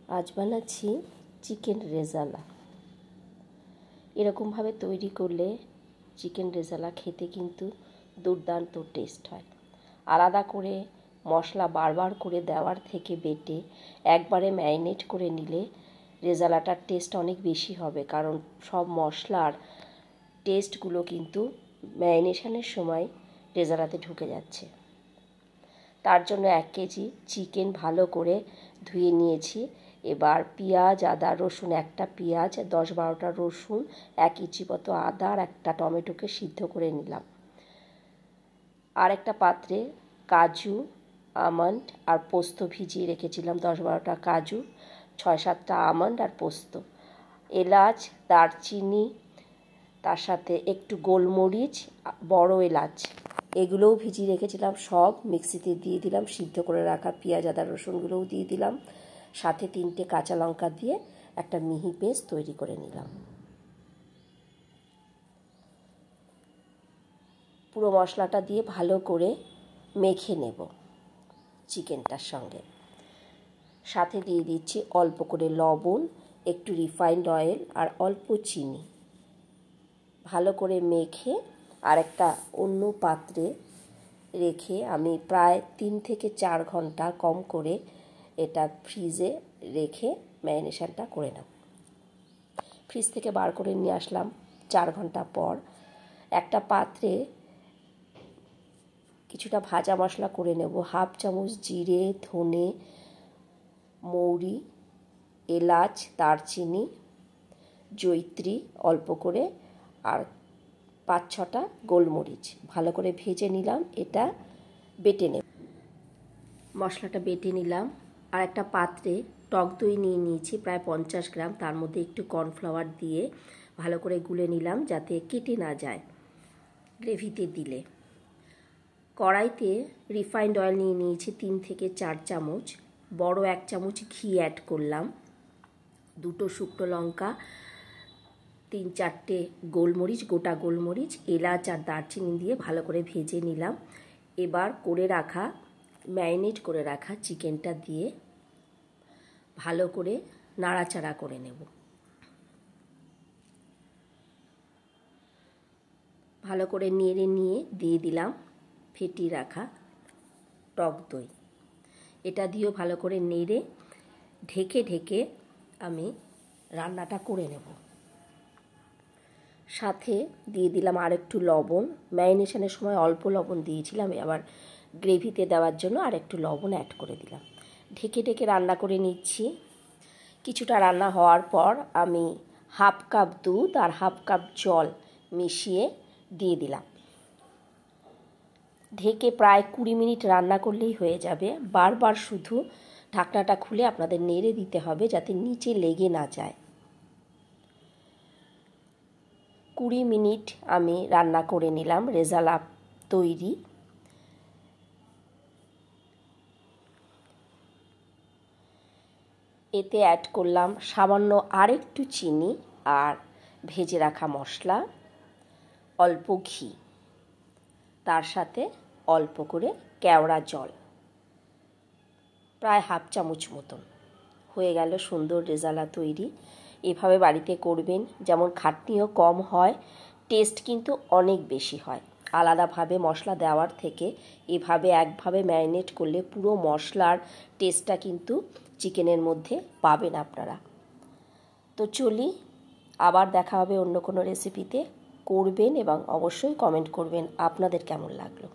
আজ বানাচ্ছি চিকেন রেজালা। এরকমভাবে তৈরি করলে চিকেন রেজালা খেতে কিন্তু দুর্দান্ত টেস্ট হয়। আলাদা করে মশলা বারবার করে দেওয়ার থেকে বেটে একবারে ম্যারিনেট করে নিলে রেজালাটার টেস্ট অনেক বেশি হবে, কারণ সব মশলার টেস্টগুলো কিন্তু ম্যারিনেশনের সময় রেজালাতে ঢুকে যাচ্ছে। তার জন্য 1 কেজি চিকেন ভালো করে ধুয়ে নিয়েছি। এবার পেঁয়াজ, আদা, রসুন, একটা পেঁয়াজ, 10-12টা রসুন, 1 ইঞ্চি মতো আদা আর একটা টমেটোকে সিদ্ধ করে নিলাম। আর একটা পাত্রে কাজু, আমন্ড আর পোস্ত ভিজিয়ে রেখেছিলাম। 10-12টা কাজু, 6-7টা আমন্ড আর পোস্ত, এলাচ, দারচিনি, তার সাথে একটু গোলমরিচ, বড় এলাচ, এগুলোও ভিজিয়ে রেখেছিলাম। সব মিক্সিতে দিয়ে দিলাম। সিদ্ধ করে রাখা পেঁয়াজ, আদা, রসুনগুলোও দিয়ে দিলাম। সাথে 3টে কাঁচা লঙ্কা দিয়ে একটা মিহি পেস্ট তৈরি করে নিলাম। পুরো মশলাটা দিয়ে ভালো করে মেখে নেব চিকেনটার সঙ্গে। সাথে দিয়ে দিচ্ছি অল্প করে লবণ, একটু রিফাইন্ড অয়েল আর অল্প চিনি। ভালো করে মেখে আর একটা অন্য পাত্রে রেখে আমি প্রায় 3 থেকে 4 ঘন্টা কম করে এটা ফ্রিজে রেখে ম্যারিনেশনটা করে নেব। ফ্রিজ থেকে বার করে নিয়ে আসলাম 4 ঘন্টা পর। একটা পাত্রে কিছুটা ভাজা মশলা করে নেব। 1/2 চামচ জিরে, ধনে, মৌরি, এলাচ, দারচিনি, জয়িত্রী অল্প করে আর 5-6টা গোলমরিচ ভালো করে ভেজে নিলাম। এটা বেটে নেব। মশলাটা বেটে নিলাম। আর একটা পাত্রে টক দই নিয়ে নিয়েছি প্রায় 50 গ্রাম। তার মধ্যে একটু কর্নফ্লাওয়ার দিয়ে ভালো করে গুলে নিলাম যাতে কেটে না যায় গ্রেভিতে দিলে। কড়াইতে রিফাইন্ড অয়েল নিয়ে নিয়েছি 3 থেকে 4 চামচ। বড় 1 চামচ ঘি অ্যাড করলাম। 2টো শুকনো লঙ্কা, 3-4টে গোলমরিচ, গোটা গোলমরিচ, এলাচ আর দারচিনি দিয়ে ভালো করে ভেজে নিলাম। এবার ম্যারিনেট করে রাখা চিকেনটা দিয়ে ভালো করে নাড়াচাড়া করে নেব। ভালো করে নেড়ে নিয়ে দিয়ে দিলাম ফেটিয়ে রাখা টক দই। এটা দিয়েও ভালো করে নেড়ে ঢেকে ঢেকে আমি রান্নাটা করে নেব। সাথে দিয়ে দিলাম আর একটু লবণ। ম্যারিনেশনের সময় অল্প লবণ দিয়েছিলাম, আবার গ্রেভিতে দেওয়ার জন্য আর একটু লবণ অ্যাড করে দিলাম। ঢেকে ঢেকে রান্না করে নিচ্ছি। কিছুটা রান্না হওয়ার পর আমি 1/2 কাপ দুধ আর 1/2 কাপ জল মিশিয়ে দিয়ে দিলাম। ঢেকে প্রায় 20 মিনিট রান্না করলেই হয়ে যাবে। বারবার শুধু ঢাকনাটা খুলে আপনাদের নেড়ে দিতে হবে যাতে নিচে লেগে না যায়। 20 মিনিট আমি রান্না করে নিলাম। রেজালা তৈরি। এতে অ্যাড করলাম সামান্য আরেকটু চিনি আর ভেজে রাখা মশলা, অল্প ঘি, তার সাথে অল্প করে কেওড়া জল, প্রায় 1/2 চামচ মতন। হয়ে গেল সুন্দর রেজালা তৈরি। এভাবে বাড়িতে করবেন, যেমন খাটনিও কম হয়, টেস্ট কিন্তু অনেক বেশি হয়। আলাদাভাবে মশলা দেওয়ার থেকে এভাবে একভাবে ম্যারিনেট করলে পুরো মশলার টেস্টটা কিন্তু চিকেনের মধ্যে পাবেন আপনারা। তো চলি, আবার দেখা হবে অন্য কোনো রেসিপিতে। করবেন এবং অবশ্যই কমেন্ট করবেন আপনাদের কেমন লাগলো।